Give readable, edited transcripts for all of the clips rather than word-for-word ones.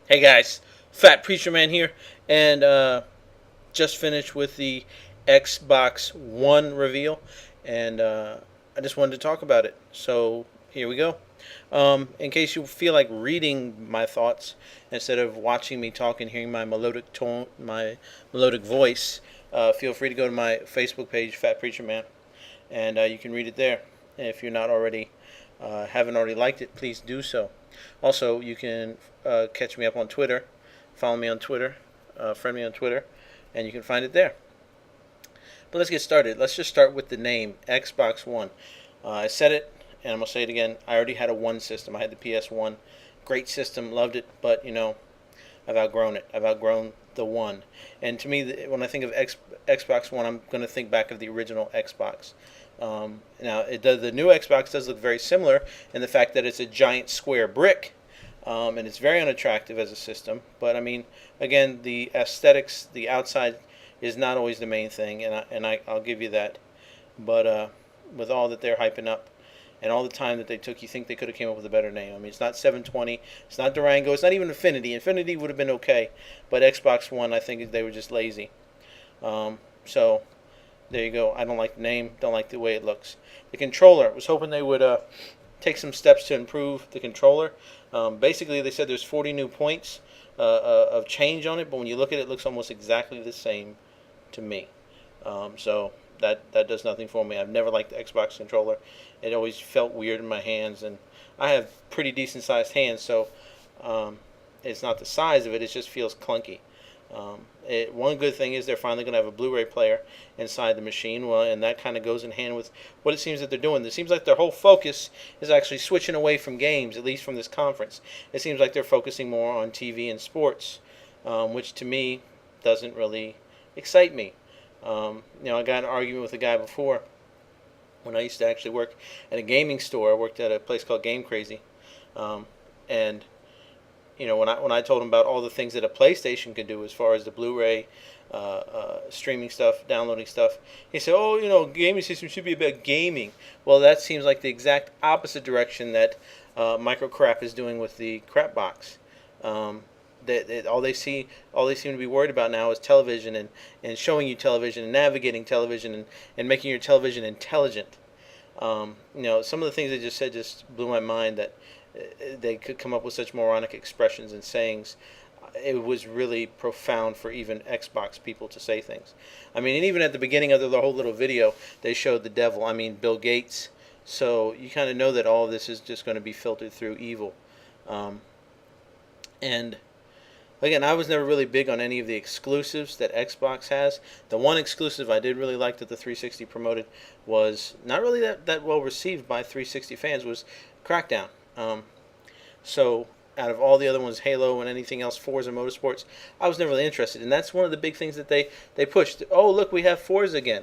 Hey guys, Fat Preacher Man here, and just finished with the Xbox One reveal, and I just wanted to talk about it. So here we go. In case you feel like reading my thoughts instead of watching me talk and hearing my melodic tone, my melodic voice, feel free to go to my Facebook page, Fat Preacher Man, and you can read it there. And if you're not already, haven't already liked it, please do so. Also, you can catch me up on Twitter, follow me on Twitter, friend me on Twitter, and you can find it there. But let's get started. Let's just start with the name Xbox One. I said it, and I'm gonna say it again. I already had a One system. I had the PS1, great system, loved it, but I've outgrown it. I've outgrown the One. And to me, when I think of Xbox One, I'm going to think back of the original Xbox. Now, the new Xbox does look very similar in the fact that it's a giant square brick, and it's very unattractive as a system. But I mean, again, the aesthetics, the outside, is not always the main thing, and I'll give you that. But with all that they're hyping up, and all the time that they took, you think they could have came up with a better name. I mean, it's not 720, it's not Durango, it's not even Infinity. Infinity would have been okay, but Xbox One, I think they were just lazy. So there you go. I don't like the name, don't like the way it looks. The controller, I was hoping they would take some steps to improve the controller. Basically, they said there's 40 new points of change on it, but when you look at it, it looks almost exactly the same to me. So that does nothing for me. I've never liked the Xbox controller. It always felt weird in my hands, and I have pretty decent sized hands, so it's not the size of it, it just feels clunky. One good thing is they're finally going to have a Blu-ray player inside the machine, well, and that kind of goes in hand with what it seems that they're doing. It seems like their whole focus is actually switching away from games, at least from this conference. It seems like they're focusing more on TV and sports, which to me doesn't really excite me. I got in an argument with a guy before when I used to actually work at a gaming store. I worked at a place called Game Crazy, and when I told him about all the things that a PlayStation could do as far as the Blu-ray, streaming stuff, downloading stuff, he said, "Oh, gaming system should be about gaming." Well, that seems like the exact opposite direction that Microcrap is doing with the crap box. All they seem to be worried about now is television and showing you television and navigating television and making your television intelligent. Some of the things they just said just blew my mind, that they could come up with such moronic expressions and sayings. It was really profound for even Xbox people to say things. I mean, and even at the beginning of the whole little video, they showed the devil. I mean, Bill Gates. So you kind of know that all of this is just going to be filtered through evil. And again, I was never really big on any of the exclusives that Xbox has. The one exclusive I did really like that the 360 promoted was not really that well received by 360 fans, was Crackdown. So out of all the other ones, Halo and anything else, Forza Motorsports, I was never really interested. And that's one of the big things that they pushed. Oh, look, we have Forza again.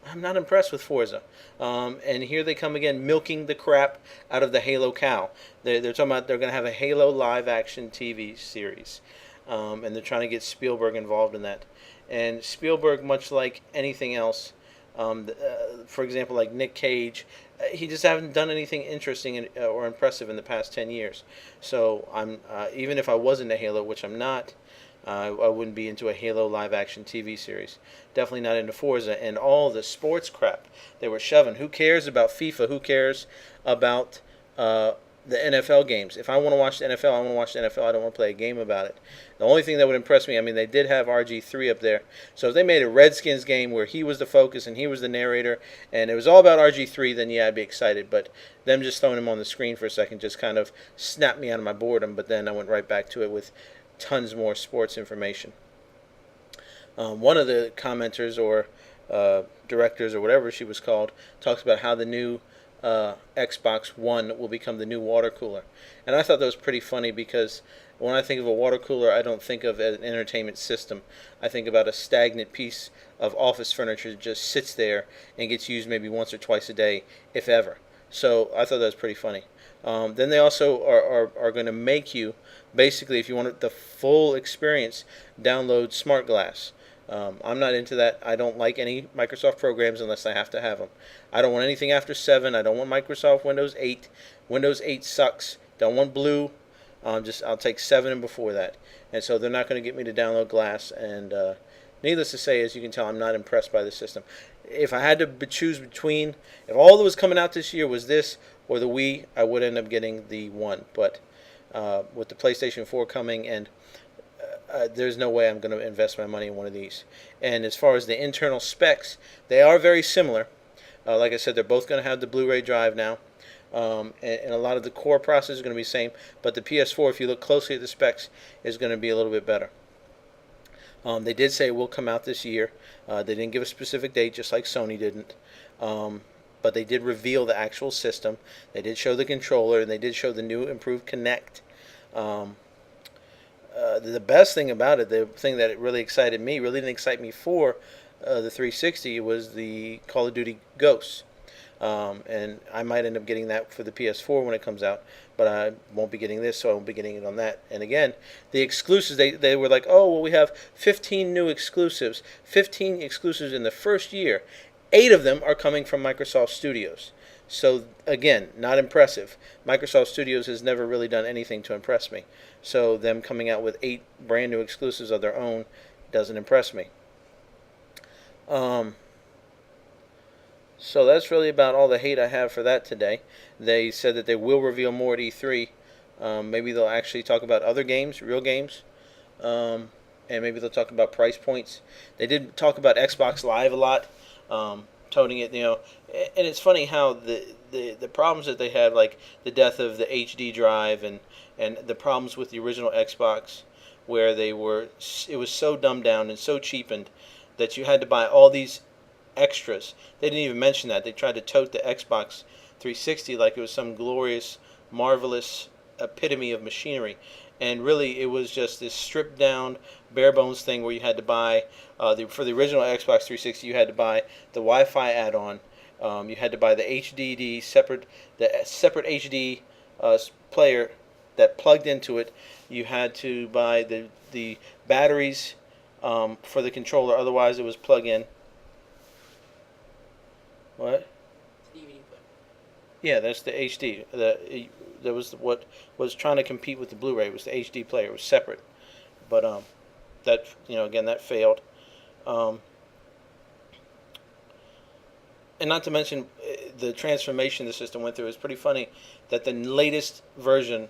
I'm not impressed with Forza. And here they come again, milking the crap out of the Halo cow. They're talking about they're going to have a Halo live-action TV series. And they're trying to get Spielberg involved in that. And Spielberg, much like anything else, for example, like Nick Cage, he just haven't done anything interesting or impressive in the past 10 years. So I'm even if I was into Halo, which I'm not, I wouldn't be into a Halo live-action TV series. Definitely not into Forza and all the sports crap they were shoving. Who cares about FIFA? Who cares about the NFL games? If I want to watch the NFL, I want to watch the NFL. I don't want to play a game about it. The only thing that would impress me, I mean, they did have RG3 up there. So if they made a Redskins game where he was the focus and he was the narrator and it was all about RG3, then yeah, I'd be excited. But them just throwing him on the screen for a second just kind of snapped me out of my boredom. But then I went right back to it with tons more sports information. One of the commenters or directors or whatever she was called talks about how the new Xbox One will become the new water cooler. And I thought that was pretty funny because when I think of a water cooler, I don't think of an entertainment system. I think about a stagnant piece of office furniture that just sits there and gets used maybe once or twice a day, if ever. So I thought that was pretty funny. Then they also are going to make you, basically, if you want the full experience, download Smart Glass. I'm not into that. I don't like any Microsoft programs unless I have to have them. I don't want anything after 7. I don't want Microsoft Windows 8. Windows 8 sucks. Don't want Blue. I'll take 7 and before that, and so they're not going to get me to download Glass. And needless to say, as you can tell, I'm not impressed by the system. If I had to choose between, if all that was coming out this year was this or the Wii, I would end up getting the one. But with the PlayStation 4 coming, and there's no way I'm going to invest my money in one of these. And as far as the internal specs, they are very similar. Like I said, they're both going to have the Blu-ray drive now. And a lot of the core processors is going to be the same. But the PS4, if you look closely at the specs, is going to be a little bit better. They did say it will come out this year. They didn't give a specific date, just like Sony didn't. But they did reveal the actual system. They did show the controller, and they did show the new improved Kinect. The best thing about it, the thing that it really excited me, really didn't excite me for the 360, was the Call of Duty Ghosts. And I might end up getting that for the PS4 when it comes out, but I won't be getting this, so I won't be getting it on that. And again, the exclusives, they were like, oh, well, we have 15 new exclusives, 15 exclusives in the first year. 8 of them are coming from Microsoft Studios. So again, not impressive. Microsoft Studios has never really done anything to impress me. So them coming out with 8 brand new exclusives of their own doesn't impress me. So that's really about all the hate I have for that today. They said that they will reveal more at E3. Maybe they'll actually talk about other games, real games. And maybe they'll talk about price points. They did talk about Xbox Live a lot, toting it, And it's funny how the problems that they have, like the death of the HD drive and the problems with the original Xbox, where it was so dumbed down and so cheapened that you had to buy all these extras. They didn't even mention that. They tried to tote the Xbox 360 like it was some glorious, marvelous epitome of machinery. And really, it was just this stripped down, bare bones thing where you had to buy, for the original Xbox 360, you had to buy the Wi-Fi add-on. You had to buy the HDD separate HD player that plugged into it. You had to buy the batteries for the controller, otherwise it was plug-in. What? DVD player. Yeah, that's the HD. That was what was trying to compete with the Blu-ray. It was the HD player. It was separate, but that again that failed. And not to mention the transformation the system went through. It's pretty funny that the latest version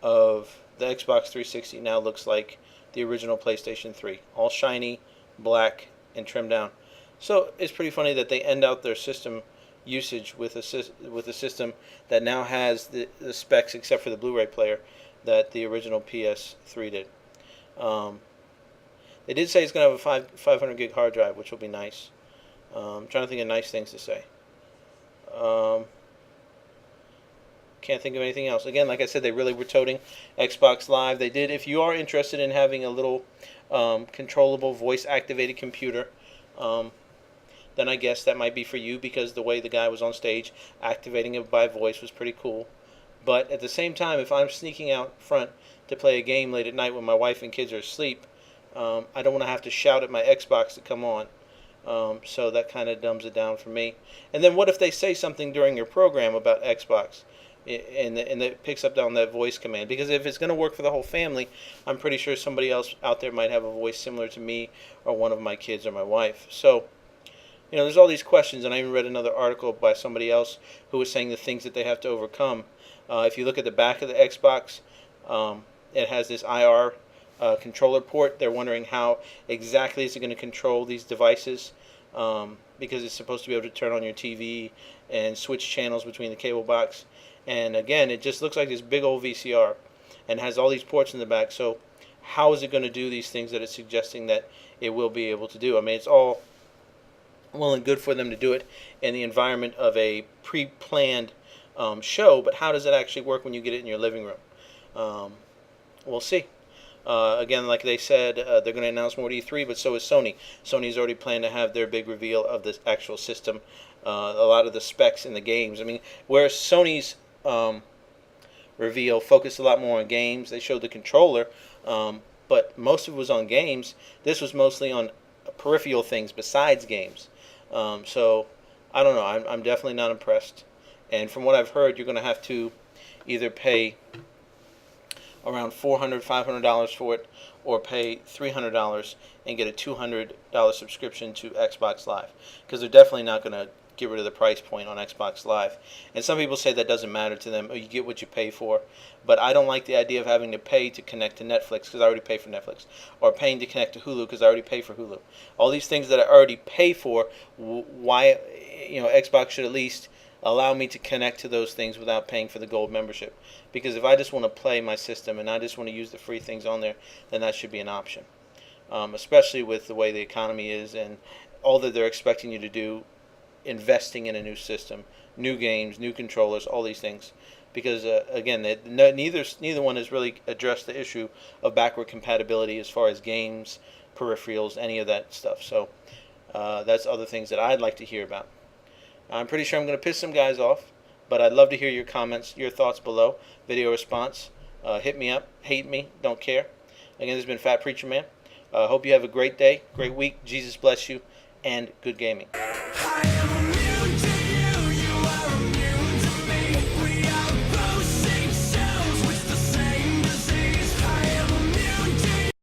of the Xbox 360 now looks like the original PlayStation 3, all shiny, black, and trimmed down. So it's pretty funny that they end out their system usage with a system that now has the specs, except for the Blu-ray player, that the original PS3 did. They did say it's going to have a 500 gig hard drive, which will be nice. I'm trying to think of nice things to say. Can't think of anything else. Again, like I said, they really were toting Xbox Live. They did. If you are interested in having a little controllable voice-activated computer, then I guess that might be for you, because the way the guy was on stage activating it by voice was pretty cool. But at the same time, if I'm sneaking out front to play a game late at night when my wife and kids are asleep, I don't want to have to shout at my Xbox to come on. So that kind of dumbs it down for me. And then what if they say something during your program about Xbox, and it picks up on that voice command? Because if it's going to work for the whole family, I'm pretty sure somebody else out there might have a voice similar to me or one of my kids or my wife. So there's all these questions, and I even read another article by somebody else who was saying the things that they have to overcome. If you look at the back of the Xbox, it has this IR controller port. They're wondering how exactly is it going to control these devices, because it's supposed to be able to turn on your TV and switch channels between the cable box. And again, it just looks like this big old VCR and has all these ports in the back. So how is it going to do these things that it's suggesting that it will be able to do? I mean, it's all well and good for them to do it in the environment of a pre-planned show, but how does it actually work when you get it in your living room? We'll see. Again, like they said, they're going to announce more at E3, but so is Sony. Sony's already planned to have their big reveal of this actual system, a lot of the specs in the games. I mean, whereas Sony's reveal focused a lot more on games, they showed the controller, but most of it was on games. This was mostly on peripheral things besides games. So I don't know. I'm definitely not impressed. And from what I've heard, you're going to have to either pay around $400, $500 for it, or pay $300 and get a $200 subscription to Xbox Live, because they're definitely not going to get rid of the price point on Xbox Live. And some people say that doesn't matter to them, or you get what you pay for. But I don't like the idea of having to pay to connect to Netflix, because I already pay for Netflix, or paying to connect to Hulu because I already pay for Hulu. All these things that I already pay for, why, Xbox should at least allow me to connect to those things without paying for the gold membership. Because if I just want to play my system and I just want to use the free things on there, then that should be an option. Especially with the way the economy is and all that they're expecting you to do, investing in a new system, new games, new controllers, all these things. Because again, neither one has really addressed the issue of backward compatibility as far as games, peripherals, any of that stuff. So that's other things that I'd like to hear about. I'm pretty sure I'm going to piss some guys off, but I'd love to hear your comments, your thoughts below. Video response. Hit me up. Hate me. Don't care. Again, this has been Fat Preacher Man. Hope you have a great day, great week. Jesus bless you, and good gaming.